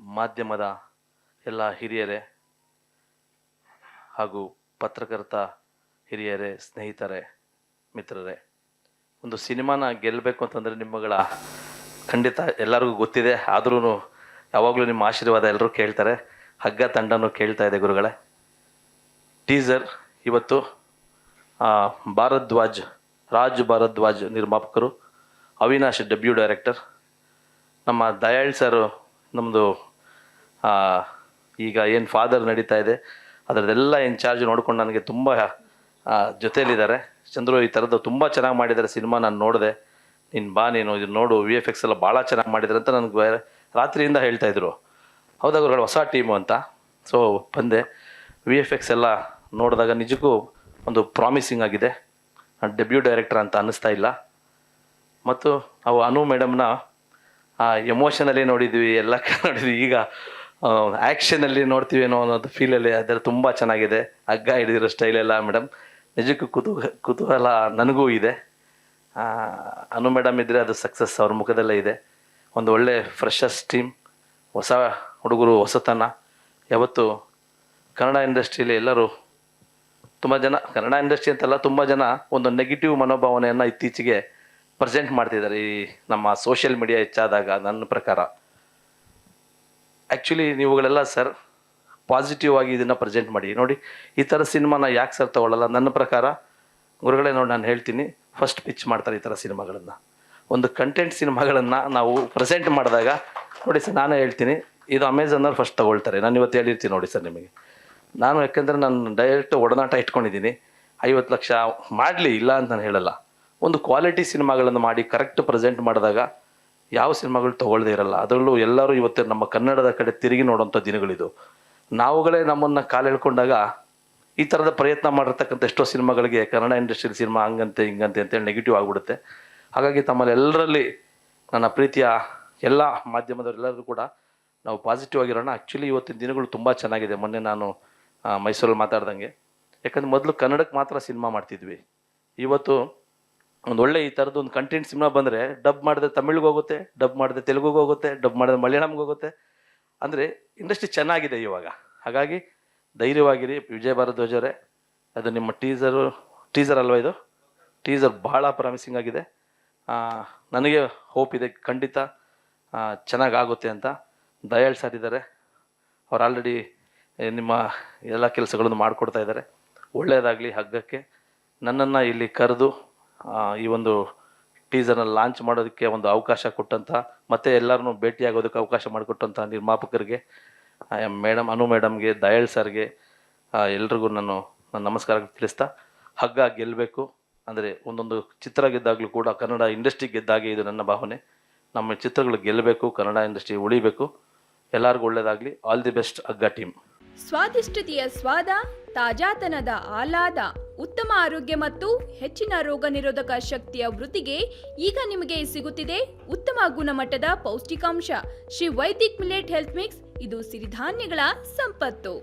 ಮಾಧ್ಯಮದ ಎಲ್ಲ ಹಿರಿಯರೇ ಹಾಗೂ ಪತ್ರಕರ್ತ ಹಿರಿಯರೇ, ಸ್ನೇಹಿತರೇ, ಮಿತ್ರರೇ, ಒಂದು ಸಿನಿಮಾನ ಗೆಲ್ಲಬೇಕು ಅಂತಂದರೆ ನಿಮ್ಮಗಳ ಖಂಡಿತ ಎಲ್ಲರಿಗೂ ಗೊತ್ತಿದೆ. ಆದ್ರೂ ಯಾವಾಗಲೂ ನಿಮ್ಮ ಆಶೀರ್ವಾದ ಎಲ್ಲರೂ ಕೇಳ್ತಾರೆ. ಹಗ್ಗ ತಂಡನೂ ಕೇಳ್ತಾ ಇದೆ ಗುರುಗಳೇ. ಟೀಸರ್ ಇವತ್ತು ರಾಜ್ ಭಾರದ್ವಾಜ್ ನಿರ್ಮಾಪಕರು, ಅವಿನಾಶ್ ಡೆಬ್ಯೂ ಡೈರೆಕ್ಟರ್, ನಮ್ಮ ದಯಾಳ್ ಸರ್ ನಮ್ಮದು ಈಗ ಏನು ಫಾದರ್ ನಡೀತಾ ಇದೆ ಅದರದ್ದೆಲ್ಲ ಇನ್ಚಾರ್ಜ್ ನೋಡ್ಕೊಂಡು ನನಗೆ ತುಂಬ ಜೊತೆಯಲ್ಲಿದ್ದಾರೆ. ಚಂದ್ರು ಈ ಥರದ್ದು ತುಂಬ ಚೆನ್ನಾಗಿ ಮಾಡಿದ್ದಾರೆ ಸಿನಿಮಾ. ನಾನು ನೋಡಿದೆ, ನೀನು ಇದು ನೋಡು, VFX ಎಲ್ಲ ಭಾಳ ಚೆನ್ನಾಗಿ ಮಾಡಿದ್ದಾರೆ ಅಂತ ನನಗೆ ರಾತ್ರಿಯಿಂದ ಹೇಳ್ತಾಯಿದ್ರು. ಹೌದಾ ಗುರುಗಳು, ಹೊಸ ಟೀಮು ಅಂತ. ಸೊ ಬಂದೆ, VFX ಎಲ್ಲ ನೋಡಿದಾಗ ನಿಜಕ್ಕೂ ಒಂದು ಪ್ರಾಮಿಸಿಂಗ್ ಆಗಿದೆ. ಡೆಬ್ಯೂ ಡೈರೆಕ್ಟರ್ ಅಂತ ಅನ್ನಿಸ್ತಾ ಇಲ್ಲ. ಮತ್ತು ನಾವು ಅನು ಮೇಡಮ್ನ ಎಮೋಷನಲ್ಲಿ ನೋಡಿದ್ವಿ, ಎಲ್ಲ ನೋಡಿದ್ವಿ. ಈಗ ಆ್ಯಕ್ಷನಲ್ಲಿ ನೋಡ್ತೀವಿ ಅನ್ನೋದು ಫೀಲಲ್ಲಿ ಅದರ ತುಂಬ ಚೆನ್ನಾಗಿದೆ. ಹಗ್ಗ ಹಿಡಿದಿರೋ ಸ್ಟೈಲೆಲ್ಲ ಮೇಡಮ್ ನಿಜಕ್ಕೂ ಕುತೂಹಲ ನನಗೂ ಇದೆ. ಅನು ಮೇಡಮ್ ಇದ್ದರೆ ಅದು ಸಕ್ಸಸ್ ಅವ್ರ ಮುಖದಲ್ಲೇ ಇದೆ. ಒಂದು ಒಳ್ಳೆ ಫ್ರೆಶಸ್ ಟೀಮ್, ಹೊಸ ಹುಡುಗರು, ಹೊಸತನ. ಯಾವತ್ತು ಕನ್ನಡ ಇಂಡಸ್ಟ್ರಿಯಲ್ಲಿ ಎಲ್ಲರೂ ತುಂಬ ಜನ, ಕನ್ನಡ ಇಂಡಸ್ಟ್ರಿ ಅಂತಲ್ಲ, ತುಂಬ ಜನ ಒಂದು ನೆಗೆಟಿವ್ ಮನೋಭಾವನೆಯನ್ನು ಇತ್ತೀಚೆಗೆ ಪ್ರೆಸೆಂಟ್ ಮಾಡ್ತಿದ್ದಾರೆ ಈ ನಮ್ಮ ಸೋಷಿಯಲ್ ಮೀಡಿಯಾ ಹೆಚ್ಚಾದಾಗ. ನನ್ನ ಪ್ರಕಾರ ಆ್ಯಕ್ಚುಲಿ ನೀವುಗಳೆಲ್ಲ ಸರ್ ಪಾಸಿಟಿವ್ ಆಗಿ ಇದನ್ನು ಪ್ರೆಸೆಂಟ್ ಮಾಡಿ. ನೋಡಿ, ಈ ಥರ ಸಿನಿಮಾನ ಯಾಕೆ ಸರ್ ತೊಗೊಳ್ಳಲ್ಲ? ನನ್ನ ಪ್ರಕಾರ ಗುರುಗಳೇ ನೋಡಿ, ನಾನು ಹೇಳ್ತೀನಿ, ಫಸ್ಟ್ ಪಿಚ್ ಮಾಡ್ತಾರೆ ಈ ಥರ ಸಿನಿಮಾಗಳನ್ನು. ಒಂದು ಕಂಟೆಂಟ್ ಸಿನಿಮಾಗಳನ್ನು ನಾವು ಪ್ರೆಸೆಂಟ್ ಮಾಡಿದಾಗ ನೋಡಿ ಸರ್, ನಾನೇ ಹೇಳ್ತೀನಿ, ಇದು ಅಮೆಝಾನವ್ರು ಫಸ್ಟ್ ತೊಗೊಳ್ತಾರೆ. ನಾನು ಇವತ್ತು ಹೇಳಿರ್ತೀನಿ ನೋಡಿ ಸರ್ ನಿಮಗೆ. ನಾನು ಯಾಕೆಂದರೆ ನಾನು ಡೈರೆಕ್ಟ್ ಒಡನಾಟ ಇಟ್ಕೊಂಡಿದ್ದೀನಿ. 50 ಲಕ್ಷ ಮಾಡಲಿ, ಇಲ್ಲ ಅಂತ ನಾನು ಹೇಳಲ್ಲ. ಒಂದು ಕ್ವಾಲಿಟಿ ಸಿನಿಮಾಗಳನ್ನು ಮಾಡಿ ಕರೆಕ್ಟ್ ಪ್ರೆಸೆಂಟ್ ಮಾಡಿದಾಗ ಯಾವ ಸಿನಿಮಾಗಳು ತೊಗೊಳ್ಳದೇ ಇರಲ್ಲ. ಅದರಲ್ಲೂ ಎಲ್ಲರೂ ಇವತ್ತು ನಮ್ಮ ಕನ್ನಡದ ಕಡೆ ತಿರುಗಿ ನೋಡೋಂಥ ದಿನಗಳಿದು. ನಾವುಗಳೇ ನಮ್ಮನ್ನು ಕಾಲು ಎಳ್ಕೊಂಡಾಗ ಈ ಥರದ ಪ್ರಯತ್ನ ಮಾಡಿರ್ತಕ್ಕಂಥ ಎಷ್ಟೋ ಸಿನಿಮಾಗಳಿಗೆ ಕನ್ನಡ ಇಂಡಸ್ಟ್ರಿಯಲ್ಲಿ ಸಿನಿಮಾ ಹಂಗಂತೆ ಹಿಂಗಂತೆ ಅಂತೇಳಿ ನೆಗೆಟಿವ್ ಆಗಿಬಿಡುತ್ತೆ. ಹಾಗಾಗಿ ತಮ್ಮಲ್ಲಿ ಎಲ್ಲರಲ್ಲಿ ನನ್ನ ಪ್ರೀತಿಯ ಎಲ್ಲ ಮಾಧ್ಯಮದವರೆಲ್ಲರೂ ಕೂಡ ನಾವು ಪಾಸಿಟಿವ್ ಆಗಿರೋಣ. ಆ್ಯಕ್ಚುಲಿ ಇವತ್ತಿನ ದಿನಗಳು ತುಂಬ ಚೆನ್ನಾಗಿದೆ. ಮೊನ್ನೆ ನಾನು ಮೈಸೂರಲ್ಲಿ ಮಾತಾಡ್ದಂಗೆ, ಯಾಕಂದರೆ ಮೊದಲು ಕನ್ನಡಕ್ಕೆ ಮಾತ್ರ ಸಿನಿಮಾ ಮಾಡ್ತಿದ್ವಿ. ಇವತ್ತು ಒಂದು ಒಳ್ಳೆ ಈ ಥರದ್ದು ಒಂದು ಕಂಟೆಂಟ್ ಸಿನಿಮಾ ಬಂದರೆ ಡಬ್ ಮಾಡಿದ್ರೆ ತಮಿಳಿಗೆ ಹೋಗುತ್ತೆ, ಡಬ್ ಮಾಡಿದ್ರೆ ತೆಲುಗುಗೆ ಹೋಗುತ್ತೆ, ಡಬ್ ಮಾಡಿದ್ರೆ ಮಲಯಾಳಂಗೆ ಹೋಗುತ್ತೆ. ಅಂದರೆ ಇಂಡಸ್ಟ್ರಿ ಚೆನ್ನಾಗಿದೆ ಇವಾಗ. ಹಾಗಾಗಿ ಧೈರ್ಯವಾಗಿರಿ. ವಿಜಯ್ ಭಾರದ್ವಾಜ್ ಅವರೇ, ಅದು ನಿಮ್ಮ ಟೀಸರ್ ಅಲ್ವಾ ಇದು? ಟೀಸರ್ ಭಾಳ ಪ್ರಾಮಿಸಿಂಗ್ ಆಗಿದೆ. ನನಗೆ ಹೋಪ್ ಇದೆ, ಖಂಡಿತ ಚೆನ್ನಾಗಾಗುತ್ತೆ ಅಂತ. ದಯಾಳ್ ಸರ್ ಇದ್ದಾರೆ, ಅವ್ರು ಆಲ್ರೆಡಿ ನಿಮ್ಮ ಎಲ್ಲ ಕೆಲಸಗಳನ್ನು ಮಾಡಿಕೊಡ್ತಾ ಇದ್ದಾರೆ. ಒಳ್ಳೆಯದಾಗಲಿ. ಹಗ್ಗಕ್ಕೆ ನನ್ನನ್ನು ಇಲ್ಲಿ ಕರೆದು ಈ ಒಂದು ಟೀಸರ್ನ ಲಾಂಚ್ ಮಾಡೋದಕ್ಕೆ ಒಂದು ಅವಕಾಶ ಕೊಟ್ಟಂಥ, ಮತ್ತು ಎಲ್ಲರನ್ನೂ ಭೇಟಿಯಾಗೋದಕ್ಕೆ ಅವಕಾಶ ಮಾಡಿಕೊಟ್ಟಂಥ ನಿರ್ಮಾಪಕರಿಗೆ, ಅನು ಮೇಡಮ್ಗೆ, ದಯಾಳ್ ಸರ್ಗೆ, ಎಲ್ರಿಗೂ ನಾನು ನಮಸ್ಕಾರ ತಿಳಿಸ್ತಾ, ಹಗ್ಗ ಗೆಲ್ಲಬೇಕು. ಅಂದರೆ ಒಂದೊಂದು ಚಿತ್ರ ಗೆದ್ದಾಗಲೂ ಕೂಡ ಕನ್ನಡ ಇಂಡಸ್ಟ್ರಿ ಗೆದ್ದಾಗೆ ಇದು ನನ್ನ ಭಾವನೆ. ನಮ್ಮ ಚಿತ್ರಗಳು ಗೆಲ್ಲಬೇಕು, ಕನ್ನಡ ಇಂಡಸ್ಟ್ರಿ ಉಳಿಬೇಕು. ಎಲ್ಲರಿಗೂ ಒಳ್ಳೆಯದಾಗಲಿ. ಆಲ್ ದಿ ಬೆಸ್ಟ್ ಹಗ್ಗ ಟೀಮ್. ಸ್ವಾದಿಷ್ಟತೆಯ ಸ್ವಾದ, ತಾಜಾತನದ ಆಹ್ಲಾದ, ಉತ್ತಮ ಆರೋಗ್ಯ ಮತ್ತು ಹೆಚ್ಚಿನ ರೋಗ ನಿರೋಧಕ ಶಕ್ತಿಯ ವೃದ್ಧಿಗೆ ಈಗ ನಿಮಗೆ ಸಿಗುತ್ತಿದೆ ಉತ್ತಮ ಗುಣಮಟ್ಟದ ಪೌಷ್ಟಿಕಾಂಶ. Shri Vaidik millet health mix. ಇದು ಸಿರಿಧಾನ್ಯಗಳ ಸಂಪತ್ತು.